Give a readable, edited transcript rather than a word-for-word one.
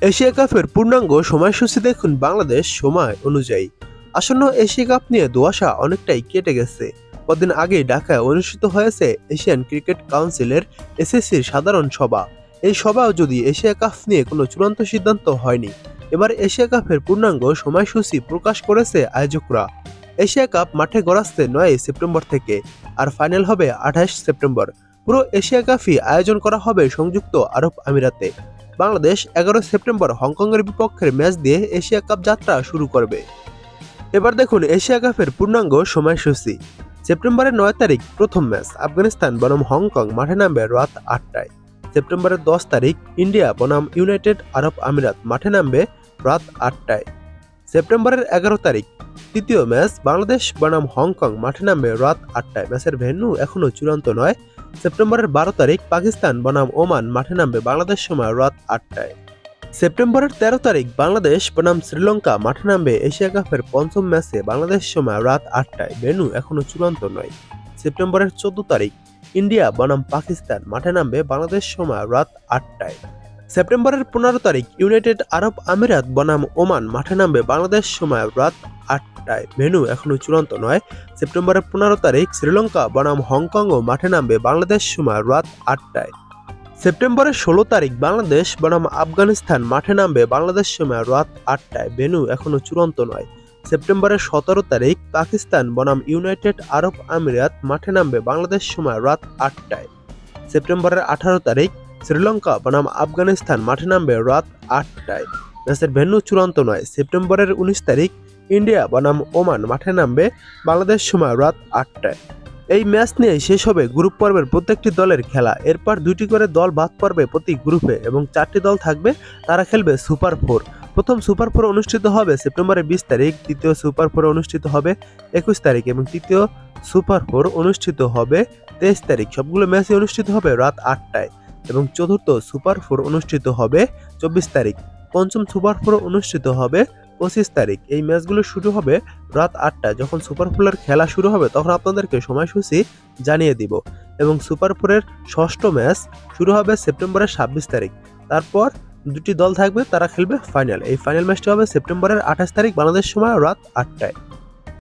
Asia কাপের পূর্ণাঙ্গ সময়সূচি দেখুন বাংলাদেশ সময় অনুযায়ী। আসন্ন এশিয়া কাপ নিয়ে ধোঁয়াশা অনেকটাই কেটে গেছে। কদিন আগে ঢাকায় অনুষ্ঠিত হয়েছে এশিয়ান ক্রিকেট কাউন্সিলের এসএসসির সাধারণ সভা। এই সভাও যদি এশিয়া কাপ নিয়ে কোনো চূড়ান্ত সিদ্ধান্ত হয়নি। এবার এশিয়া কাপের পূর্ণাঙ্গ সময়সূচি প্রকাশ করেছে আয়োজকরা। এশিয়া কাপ মাঠে গড়াচ্ছে 9 সেপ্টেম্বর থেকে, আর ফাইনাল হবে 28 সেপ্টেম্বর। পুরো এশিয়া কাপই আয়োজন করা হবে সংযুক্ত আরব আমিরাতে। বাংলাদেশ 11 সেপ্টেম্বর হংকংয়ের বিপক্ষের ম্যাচ দিয়ে এশিয়া কাপ যাত্রা শুরু করবে। এবার দেখুন এশিয়া কাপের পূর্ণাঙ্গ সময়সূচি। সেপ্টেম্বরের 9 তারিখ প্রথম ম্যাচ আফগানিস্তান বনাম হংকং, মাঠে নামবে রাত 8টায়। সেপ্টেম্বরের 10 তারিখ ইন্ডিয়া বনাম ইউনাইটেড আরব আমিরাত, মাঠে নামবে রাত 8টায়। সেপ্টেম্বরের 11 তারিখ তৃতীয় ম্যাচ বাংলাদেশ বনাম হংকং, মাঠে নামবে রাত 8টায়। ম্যাচের ভেন্যু এখনও চূড়ান্ত নয়। সেপ্টেম্বরের 12 তারিখ পাকিস্তান বনাম ওমান, মাঠে নামবে বাংলাদেশ সময় রাত 8টায়। সেপ্টেম্বরের 13 তারিখ বাংলাদেশ বনাম শ্রীলঙ্কা, মাঠে নামবে এশিয়া কাপের পঞ্চম ম্যাচে বাংলাদেশ সময় রাত 8টায়। ভেন্যু এখনও চূড়ান্ত নয়। সেপ্টেম্বরের 14 তারিখ ইন্ডিয়া বনাম পাকিস্তান, মাঠে নামবে বাংলাদেশ সময় রাত 8টায়। সেপ্টেম্বরের 15 তারিখ ইউনাইটেড আরব আমিরাত বনাম ওমান, মাঠে নামবে বাংলাদেশ সময় রাত 8টায়। ভেন্যু এখনও চূড়ান্ত নয়। সেপ্টেম্বরের 15 তারিখ শ্রীলঙ্কা বনাম হংকংও মাঠে নামবে বাংলাদেশ সময় রাত 8টায়। সেপ্টেম্বরের 16 তারিখ বাংলাদেশ বনাম আফগানিস্তান, মাঠে নামবে বাংলাদেশ সময় রাত 8টায়। ভেন্যু এখনও চূড়ান্ত নয়। সেপ্টেম্বরের 17 তারিখ পাকিস্তান বনাম ইউনাইটেড আরব আমিরাত, মাঠে নামবে বাংলাদেশ সময় রাত 8টায়। সেপ্টেম্বরের 18 তারিখ শ্রীলঙ্কা বনাম আফগানিস্তান, মাঠে নামবে রাত 8টায়। ম্যাচের ভেন্যু চূড়ান্ত নয়। সেপ্টেম্বরের 19 তারিখ ইন্ডিয়া বনাম ওমান, মাঠে নামবে বাংলাদেশ সময় রাত 8টায়। এই ম্যাচ নিয়ে শেষ হবে গ্রুপ পর্বের প্রত্যেকটি দলের খেলা। এরপর 2টি করে দল বাদ পড়বে প্রতি গ্রুপে এবং 4টি দল থাকবে, তারা খেলবে সুপার 4। প্রথম সুপার 4 অনুষ্ঠিত হবে সেপ্টেম্বরের 20 তারিখ, দ্বিতীয় সুপার 4 অনুষ্ঠিত হবে 21 তারিখ এবং তৃতীয় সুপার 4 অনুষ্ঠিত হবে 23 তারিখ। সবগুলো ম্যাচই অনুষ্ঠিত হবে রাত 8টায় এবং চতুর্থ সুপার 4 অনুষ্ঠিত হবে 24 তারিখ। পঞ্চম সুপার 4 অনুষ্ঠিত হবে 25 তারিখ। এই ম্যাচগুলো শুরু হবে রাত 8টায়। যখন সুপার 4 খেলা শুরু হবে তখন আপনাদেরকে সময়সূচি জানিয়ে দিব। এবং সুপার 4-এর ষষ্ঠ ম্যাচ শুরু হবে সেপ্টেম্বরের 26 তারিখ। তারপর 2টি দল থাকবে, তারা খেলবে ফাইনাল। এই ফাইনাল ম্যাচটি হবে সেপ্টেম্বরের 28 তারিখ বাংলাদেশ সময় রাত 8টায়।